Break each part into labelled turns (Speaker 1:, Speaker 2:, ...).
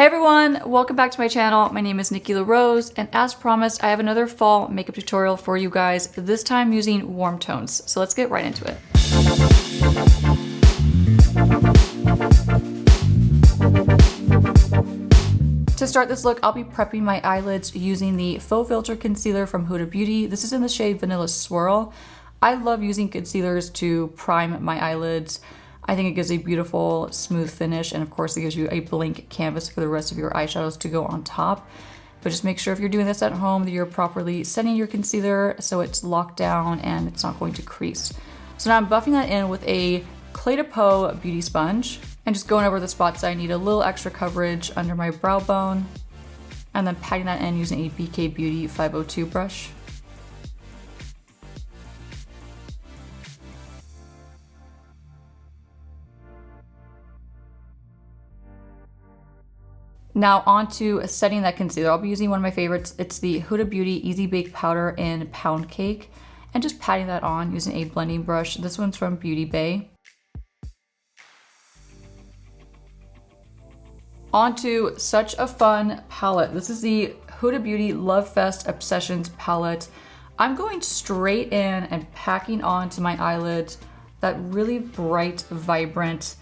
Speaker 1: Hey everyone, welcome back to my channel. My name is Nikki LaRose, and as promised, I have another fall makeup tutorial for you guys, this time using warm tones. So let's get right into it. To start this look, I'll be prepping my eyelids using the Faux Filter Concealer from Huda Beauty. This is in the shade Vanilla Swirl. I love using concealers to prime my eyelids. I think it gives a beautiful, smooth finish, and of course it gives you a blank canvas for the rest of your eyeshadows to go on top. But just make sure if you're doing this at home that you're properly setting your concealer so it's locked down and it's not going to crease. So now I'm buffing that in with a Cle De Peau beauty sponge and just going over the spots I need a little extra coverage under my brow bone, and then patting that in using a BK Beauty 502 brush. Now on to setting that concealer. I'll be using one of my favorites. It's the Huda Beauty Easy Bake Powder in Pound Cake, and just patting that on using a blending brush. This one's from Beauty Bay. On to such a fun palette. This is the Huda Beauty Lovefest Obsessions palette. I'm going straight in and packing onto my eyelids that really bright, vibrant,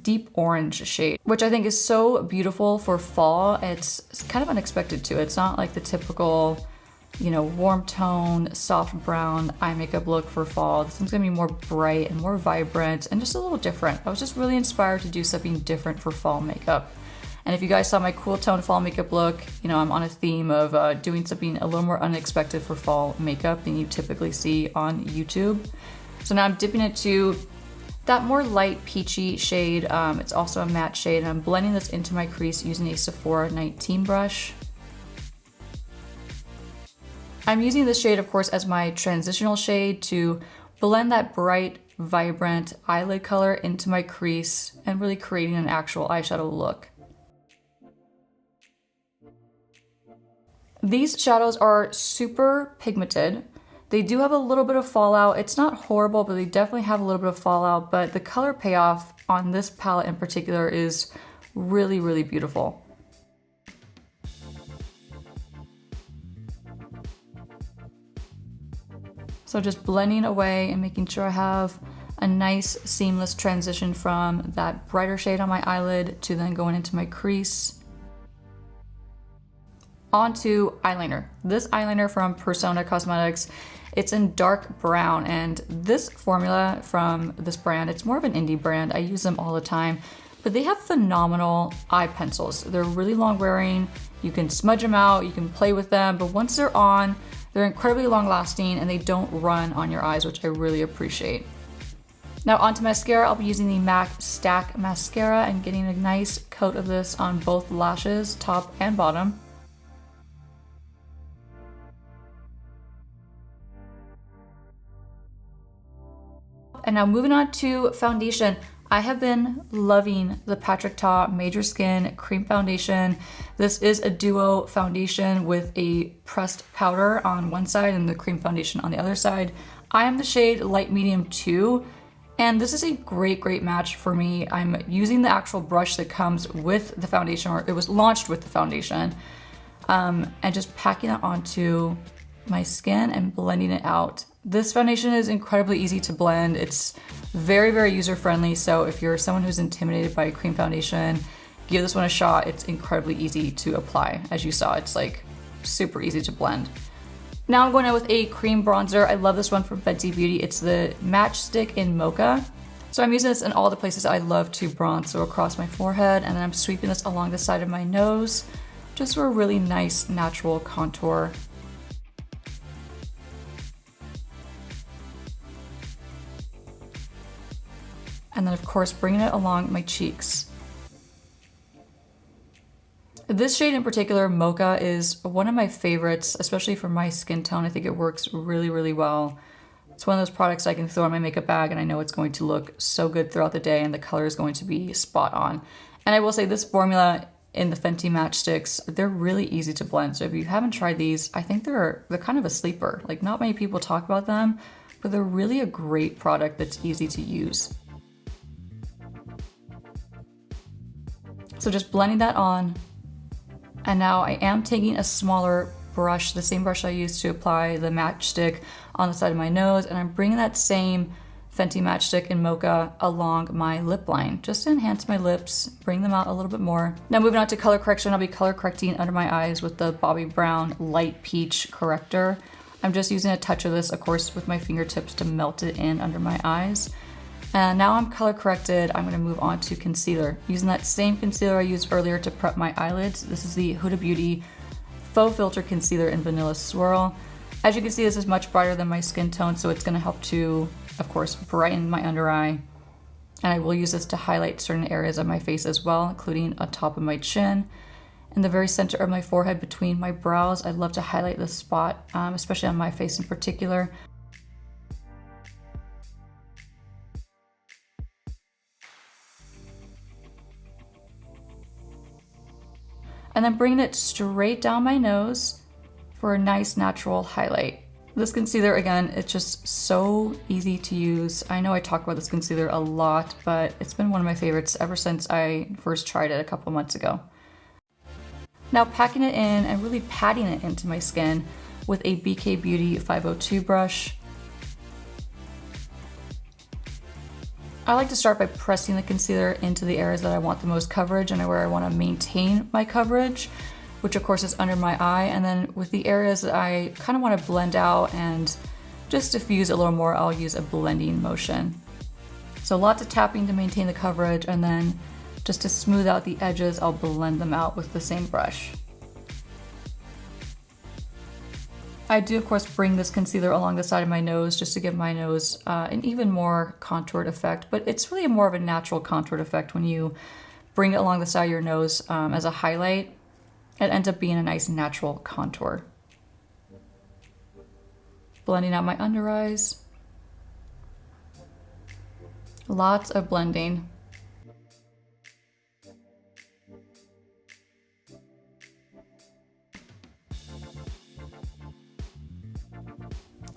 Speaker 1: deep orange shade, which I think is so beautiful for fall. It's kind of unexpected too. It's not like the typical, you know, warm tone, soft brown eye makeup look for fall. This one's gonna be more bright and more vibrant and just a little different. I was just really inspired to do something different for fall makeup. And if you guys saw my cool tone fall makeup look, you know, I'm on a theme of doing something a little more unexpected for fall makeup than you typically see on YouTube. So now I'm dipping it to that more light peachy shade. It's also a matte shade, and I'm blending this into my crease using a Sephora 19 brush. I'm using this shade, of course, as my transitional shade to blend that bright, vibrant eyelid color into my crease and really creating an actual eyeshadow look. These shadows are super pigmented. They do have a little bit of fallout. It's not horrible, but they definitely have a little bit of fallout, but the color payoff on this palette in particular is really, really beautiful. So just blending away and making sure I have a nice seamless transition from that brighter shade on my eyelid to then going into my crease. On to eyeliner. This eyeliner from Persona Cosmetics. It's in dark brown, and this formula from this brand, it's more of an indie brand. I use them all the time, but they have phenomenal eye pencils. They're really long wearing. You can smudge them out, you can play with them, but once they're on, they're incredibly long lasting and they don't run on your eyes, which I really appreciate. Now onto mascara. I'll be using the MAC Stack Mascara and getting a nice coat of this on both lashes, top and bottom. And now moving on to foundation. I have been loving the patricktamajorskin Cream Foundation. This is a duo foundation with a pressed powder on one side and the cream foundation on the other side. I am the shade Light Medium 2, and this is a great, great match for me. I'm using the actual brush that comes with the foundation, or it was launched with the foundation, and just packing it onto my skin and blending it out. This foundation is incredibly easy to blend. It's very, very user-friendly. So if you're someone who's intimidated by a cream foundation, give this one a shot. It's incredibly easy to apply. As you saw, it's like super easy to blend. Now I'm going in with a cream bronzer. I love this one from Fenty Beauty. It's the Matchstick in Mocha. So I'm using this in all the places I love to bronze. So across my forehead, and then I'm sweeping this along the side of my nose, just for a really nice natural contour. And then of course bringing it along my cheeks. This shade in particular, Mocha, is one of my favorites, especially for my skin tone. I think it works really, really well. It's one of those products I can throw in my makeup bag and I know it's going to look so good throughout the day and the color is going to be spot on. And I will say this formula in the Fenty matchsticks, they're really easy to blend. So if you haven't tried these, I think they're kind of a sleeper. Like, not many people talk about them, but they're really a great product that's easy to use. So just blending that on. And now I am taking a smaller brush, the same brush I used to apply the matchstick on the side of my nose, and I'm bringing that same Fenty matchstick in Mocha along my lip line, just to enhance my lips, bring them out a little bit more. Now moving on to color correction, I'll be color correcting under my eyes with the Bobbi Brown Light Peach Corrector. I'm just using a touch of this, of course, with my fingertips to melt it in under my eyes. And now I'm color corrected, I'm gonna move on to concealer. Using that same concealer I used earlier to prep my eyelids. This is the Huda Beauty Faux Filter Concealer in Vanilla Swirl. As you can see, this is much brighter than my skin tone, so it's gonna help to, of course, brighten my under eye. And I will use this to highlight certain areas of my face as well, including on top of my chin. In the very center of my forehead between my brows, I love to highlight this spot, especially on my face in particular. And then bringing it straight down my nose for a nice natural highlight. This concealer, again, it's just so easy to use. I know I talk about this concealer a lot, but it's been one of my favorites ever since I first tried it a couple months ago. Now packing it in and really patting it into my skin with a BK Beauty 502 brush. I like to start by pressing the concealer into the areas that I want the most coverage and where I want to maintain my coverage, which of course is under my eye. And then with the areas that I kind of want to blend out and just diffuse a little more, I'll use a blending motion. So lots of tapping to maintain the coverage, and then just to smooth out the edges, I'll blend them out with the same brush. I do, of course, bring this concealer along the side of my nose just to give my nose an even more contoured effect, but it's really more of a natural contoured effect when you bring it along the side of your nose as a highlight. It ends up being a nice natural contour. Blending out my under eyes. Lots of blending.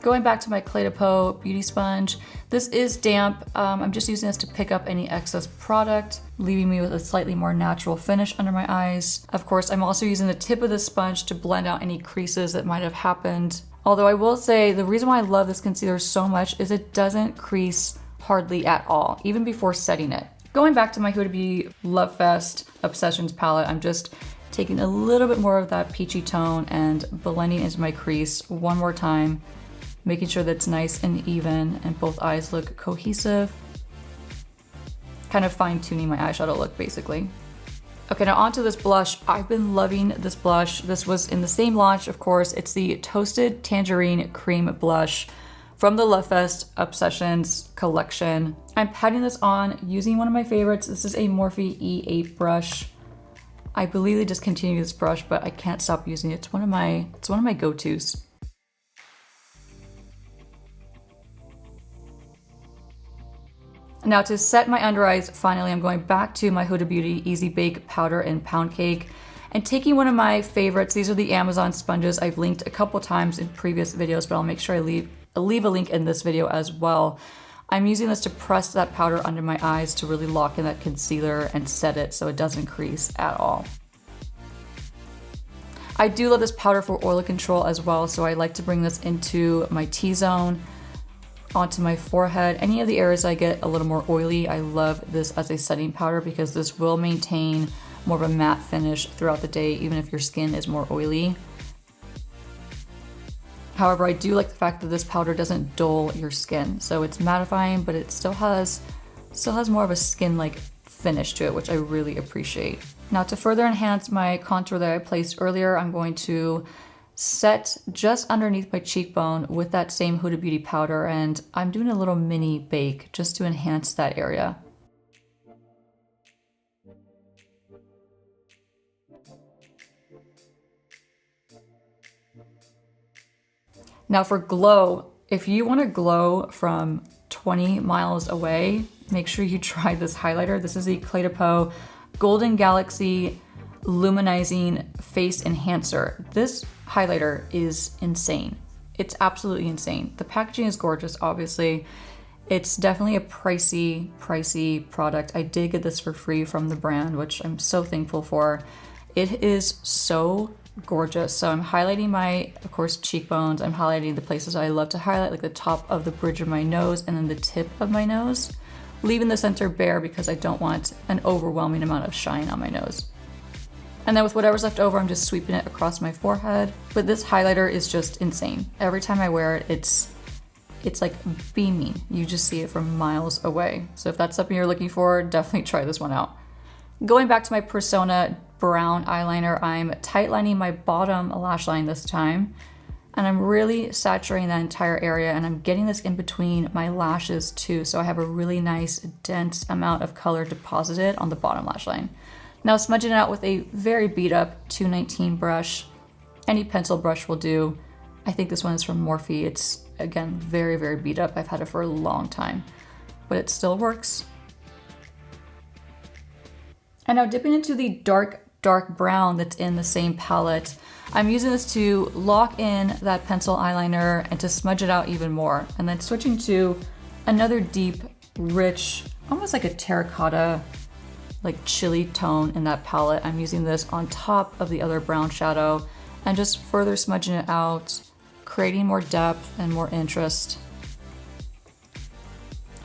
Speaker 1: Going back to my Cle De Peau beauty sponge, this is damp. I'm just using this to pick up any excess product, leaving me with a slightly more natural finish under my eyes. Of course, I'm also using the tip of the sponge to blend out any creases that might have happened. Although I will say the reason why I love this concealer so much is it doesn't crease hardly at all, even before setting it. Going back to my Huda Beauty Lovefest Obsessions palette, I'm just taking a little bit more of that peachy tone and blending into my crease one more time, making sure that it's nice and even and both eyes look cohesive. Kind of fine-tuning my eyeshadow look, basically. Okay, now onto this blush. I've been loving this blush. This was in the same launch, of course. It's the Toasted Tangerine Cream Blush from the Lovefest Obsessions collection. I'm patting this on using one of my favorites. This is a Morphe E8 brush. I believe they discontinued this brush, but I can't stop using it. It's one of my go-tos. Now to set my under eyes, finally, I'm going back to my Huda Beauty Easy Bake Powder and Pound Cake and taking one of my favorites. These are the Amazon sponges. I've linked a couple times in previous videos, but I'll make sure I leave a link in this video as well. I'm using this to press that powder under my eyes to really lock in that concealer and set it so it doesn't crease at all. I do love this powder for oil control as well, so I like to bring this into my T-zone, onto my forehead. Any of the areas I get a little more oily, I love this as a setting powder because this will maintain more of a matte finish throughout the day, even if your skin is more oily. However, I do like the fact that this powder doesn't dull your skin. So it's mattifying, but it still has more of a skin-like finish to it, which I really appreciate. Now to further enhance my contour that I placed earlier, I'm going to set just underneath my cheekbone with that same Huda Beauty powder, and I'm doing a little mini bake just to enhance that area. Now for glow, if you want to glow from 20 miles away, make sure you try this highlighter. This is the Cle De Peau Golden Galaxy Luminizing Face Enhancer. This highlighter is insane. It's absolutely insane. The packaging is gorgeous, obviously, It's definitely a pricey product. I did get this for free from the brand, which I'm so thankful for. It is so gorgeous. So I'm highlighting my, of course, cheekbones. I'm highlighting the places I love to highlight, like the top of the bridge of my nose and then the tip of my nose, leaving the center bare because I don't want an overwhelming amount of shine on my nose. And then with whatever's left over, I'm just sweeping it across my forehead. But this highlighter is just insane. Every time I wear it, it's like beaming. You just see it from miles away. So if that's something you're looking for, definitely try this one out. Going back to my Persona brown eyeliner, I'm tightlining my bottom lash line this time. And I'm really saturating that entire area, and I'm getting this in between my lashes too. So I have a really nice dense amount of color deposited on the bottom lash line. Now smudging it out with a very beat up 219 brush. Any pencil brush will do. I think this one is from Morphe. It's, again, very beat up. I've had it for a long time, but it still works. And now dipping into the dark brown that's in the same palette, I'm using this to lock in that pencil eyeliner and to smudge it out even more. And then switching to another deep, rich, almost like a terracotta, like chili tone in that palette. I'm using this on top of the other brown shadow and just further smudging it out, creating more depth and more interest.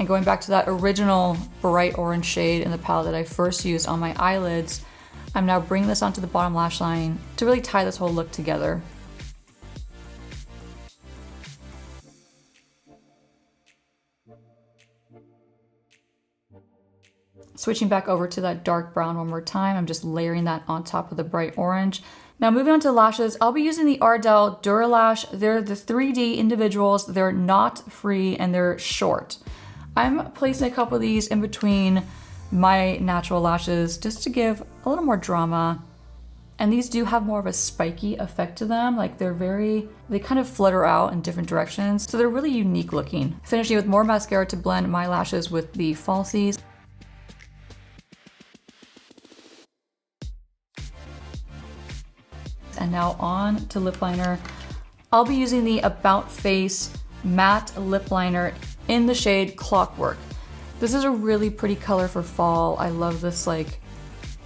Speaker 1: And going back to that original bright orange shade in the palette that I first used on my eyelids, I'm now bringing this onto the bottom lash line to really tie this whole look together. Switching back over to that dark brown one more time, I'm just layering that on top of the bright orange. Now moving on to lashes, I'll be using the Ardell Duralash. They're the 3D individuals. They're not free and they're short. I'm placing a couple of these in between my natural lashes just to give a little more drama. And these do have more of a spiky effect to them. Like they kind of flutter out in different directions. So they're really unique looking. Finishing with more mascara to blend my lashes with the falsies. And now on to lip liner. I'll be using the About Face matte lip liner in the shade ClockWork. This is a really pretty color for fall. I love this like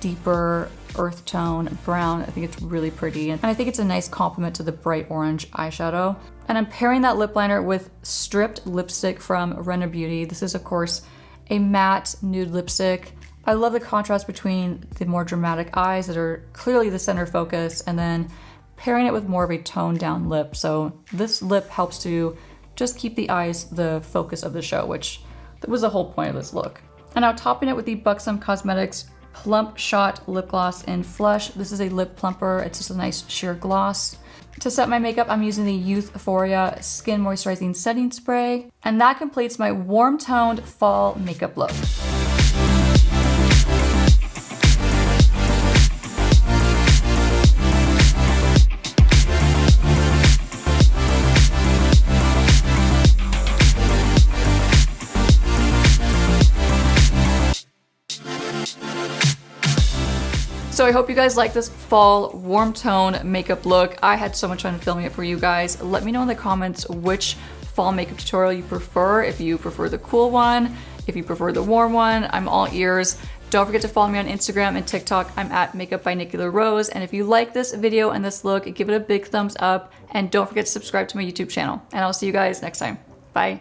Speaker 1: deeper earth tone brown. I think it's really pretty. And I think it's a nice complement to the bright orange eyeshadow. And I'm pairing that lip liner with stripped lipstick from Rinna Beauty. This is of course a matte nude lipstick. I love the contrast between the more dramatic eyes that are clearly the center focus and then pairing it with more of a toned down lip. So this lip helps to just keep the eyes the focus of the show, which was the whole point of this look. And now topping it with the Buxom Cosmetics Plump Shot Lip Gloss in Flush. This is a lip plumper. It's just a nice sheer gloss. To set my makeup, I'm using the YouthForia Skin Moisturizing Setting Spray. And that completes my warm toned fall makeup look. So I hope you guys like this fall warm tone makeup look. I had so much fun filming it for you guys. Let me know in the comments which fall makeup tutorial you prefer. If you prefer the cool one, if you prefer the warm one, I'm all ears. Don't forget to follow me on Instagram and TikTok. I'm at Makeup by Nikki LaRose. And if you like this video and this look, give it a big thumbs up. And don't forget to subscribe to my YouTube channel. And I'll see you guys next time. Bye.